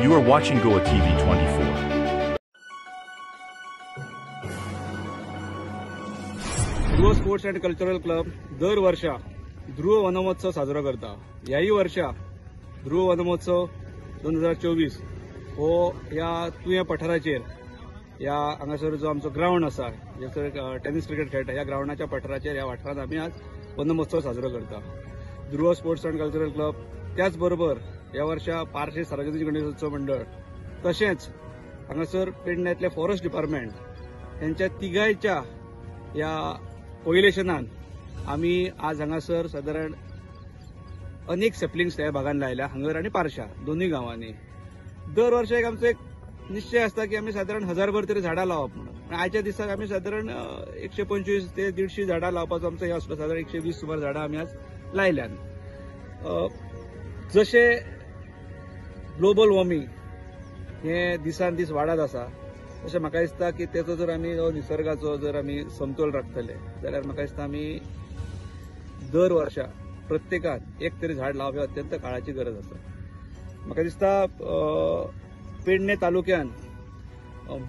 You are watching Goa TV 24. Dhruv sports and cultural club दर वर्षा ध्रुव वनमहोत्सव साजरो करता। ह्याही वर्षा ध्रुव वनमहोत्सव 2024 हो या तुया पठाराचेर या हांगासर जो आमचो ग्राउंड आसा जसर टेनिस क्रिकेट खेळटा ह्या ग्राउंडाच्या पठाराचेर ह्या वाठारांत आमी आज वनमहोत्सव साजरो करता। ध्रुव स्पोर्ट्स अँड कल्चरल क्लब त्याच बरोबर ह्या वर्षा पार्शे सार्वजनिक गणेशोत्सव मंडळ तशेंच हांगासर पेडण्यातले फॉरेस्ट डिपार्टमेंट यांच्या तिगायच्या या कोइलेशनान आमी आज हांगासर साधारण अनेक सॅपलिंग्स ह्या भागान लायल्या हांगर आनी पार्शा दोन्ही गांवांनी। दर वर्सा आमचो एक निश्चय आसता की आमी साधारण 1000 तरी झाडां लावप म्हणून। आयच्या दिसाक आमी साधारण 125 ते 150 झाडां लावपाचो आमचो हे आसलो। साधारण 120 सुमार झाडां आमी आज लायल्यान। जशे ग्लोबल वॉर्मिंग हे दिसान दीस वाडत आसा तशें म्हाका दिसता की तेचो जर आमी निसर्गाचो जर आमी समतोल राखतले जाल्यार म्हाका दिसता आमी दर वर्षा प्रत्येकान एक तरी झाड लावप अत्यंत काळाची गरज आसा। म्हाका दिसता पेडणे तालुक्यान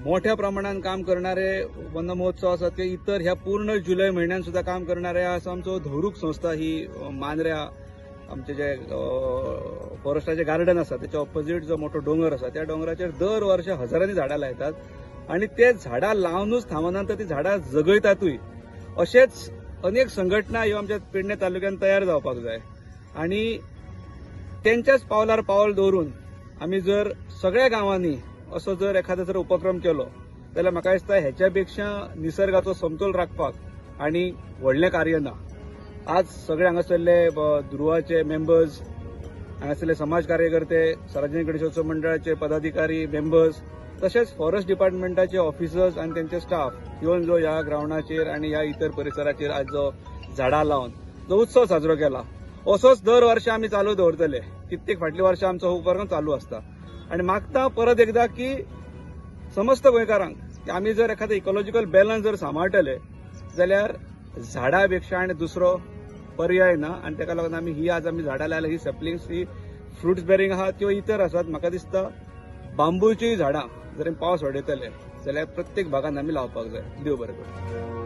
मोठ्या प्रमाणात काम करणारे वन महोत्सव आसात ते इतर ह्या पूर्ण जुलै महिन्यात सुद्धा काम करणारे आसा। आमचो धौरूक संस्था ही मांद्र्या आमचे जे फॉरेस्टाचे गार्डन आसा त्याच्या ऑपोजिट जो मोठो डोंगर आसा त्या डोंगराचेर दर वर्षा हजारांनी झाडां लायतात आणि ते झाडां लावनूच थांबनात ती झाडां जगयतातूय। अशेच अनेक संघटना ह्यो आमच्या पेडणे तालुक्यात तयार जावपाक जाय आणि त्यांच्याच पावलार पावल दवरून आमी जर सगळ्या गावांनी असो जर एखादो जर उपक्रम केलो जाल्यार म्हाका दिसता हेच्या पेक्षा निसर्गाचो समतोल राखपाक आणि व्हडलें कार्य ना। आज सगळे हांगासरले ध्रुवाचे मेंबर्स हांगासरले समाज कार्यकर्ते सार्वजनिक गणेशोत्सव मंडळाचे पदाधिकारी मेंबर्स तशेंच फॉरेस्ट डिपार्टमेंटाचे ऑफिसर्स आणि त्यांचे स्टाफ येवन जो ह्या ग्राउंडाचेर आणि ह्या इतर परिसराचेर आज जो झाडां लावन जो उत्सव साजरो केला असोच दर वर्षा आमी चालू दवरतले। कित्येक फाटली वर्षा आमचो हो उपक्रम चालू आसता आणि मागता परत एकदा की समस्त गोंयकारांक की आमी जर एखादो इकॉलॉजिकल बॅलन्स जर सांबाळटले जाल्यार झाडां पेक्षा आनी दुसरो पर्याय ना आणि ताका लागून आमी झाडां लायल्या ही सॅपलिंग्स ही फ्रुट्स बेरिंग आहात किंवा इतर आसात। म्हाका दिसता बांबूची झाडां जर पावस वाडयतले जाल्यार प्रत्येक भागांत आमी लावपाक जाय। देव बरें करूं।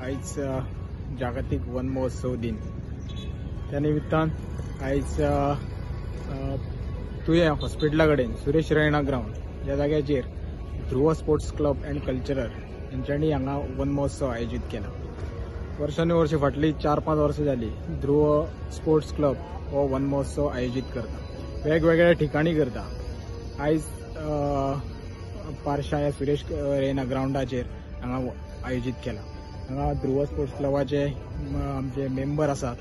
आयज जागतिक वन महोत्सव दिन त्या निमित्तान आयज तुये हॉस्पिटला कडेन सुरेश रैना ग्राउंड या जाग्याचेर ध्रुव स्पोर्ट्स क्लब अँड कल्चरल यांच्यानी हांगा वन महोत्सव आयोजित केला। वर्षानुवर्षे फाटली 4-5 वर्सां जाली ध्रुव स्पोर्ट्स क्लब हो वन महोत्सव आयोजित करता, वेगवेगळ्या ठिकाणी करता। आयज पार्शा या सुरेश रैना ग्राउंडाचेर हांगा आयोजित केला। हांगा ध्रुव स्पोर्ट्स क्लबाचे आमचे मेंबर आसात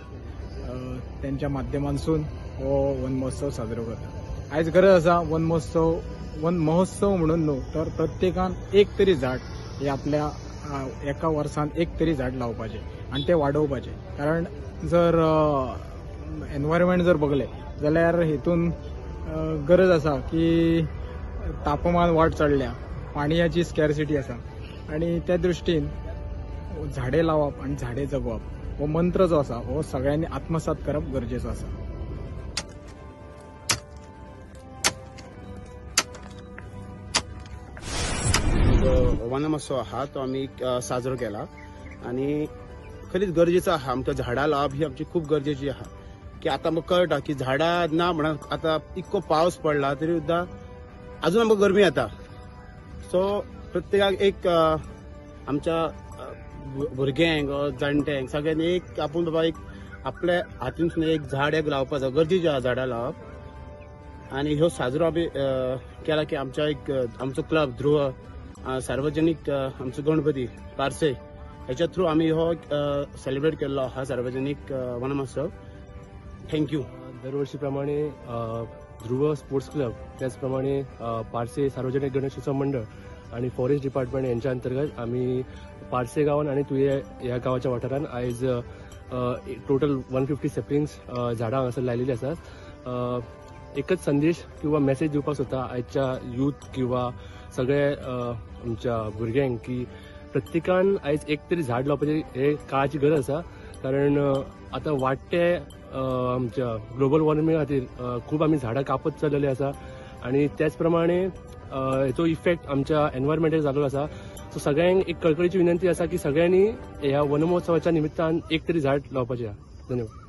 त्यांच्या माध्यमांसून हो वन महोत्सव साजरो करता। आयज गरज आसा वन महोत्सव म्हणून न्हू तर प्रत्येकान एक तरी झाड हे आपल्या एका वर्सांत एक तरी झाड लावपाचें आणि ते वाडोवपाचें। कारण जर एनवायरमेंट जर बघले जाल्यार हेतून गरज आसा की तापमान वाड चडल्या, पाणयाची स्कॅरसिटी आसा आणि त्या दृश्टीन झाडे लावप आणि झाडे जगवप हो मंत्र जो आसा हो सगळ्यांनी आत्मसात करप गरजेचो आसा। वन महोत्सव आहा तो आम्ही साजरो केला आणि खरीच गरजेचं आहा आमकां झाडां लावप ही आमची खूप गरजेची आहा की आता आमकां कळटा की झाडां ना म्हणून आता इतको पावस पडला तरी सुद्धा अजून आमकां गरमी येता. सो प्रत्येकाक एक आमच्या भुरग्यांक जाणट्यांक सगळ्यांनी एक आपूण बाबा एक आपल्या हातीन एक झाड एक लावपाचो गरजेचें आहा झाडां लावप. आणि ह्यो साजरो आमी केला की आमच्या एक आमचो क्लब ध्रुव सार्वजनीक आमचो गणपती पार्से ह्याच्या थ्रू आम्ही हो सेलिब्रेट केल्लो हा सार्वजनिक वन महोत्सव. थँक्यू. दरवर्षीप्रमाणे ध्रुव स्पोर्ट्स क्लब त्याचप्रमाणे पारसे सार्वजनिक गणेशोत्सव मंडळ आणि फॉरेस्ट डिपार्टमेंट यांच्या अंतर्गत आम्ही पारसे गावान आणि तुये ह्या गावाच्या वाठारान आयज टोटल 150 सॅपलिंग्स झाडां हांगासर लायलेली आसात. एकच संदेश किंवा मेसेज दिवपाक सोदता आयच्या यूथ किंवा सगळे आमच्या भुरग्यांक की प्रत्येकान आयज एक तरी झाड लावपाची हे काळाची गरज आसा. कारण आता वाडटे आमच्या ग्लोबल वॉर्मिंगा खातीर खूब आमी झाडां कापत चल्लेले आसा आणि त्याच प्रमाणे हेचो इफेक्ट आमच्या एनवायरमेंटार जाल्लो आसा. सो सगळ्यांक एक कळकळीची विनंती आसा की सगळ्यांनी ह्या वन महोत्सवाच्या निमित्तान एक तरी झाड लावपाचें. धन्यवाद.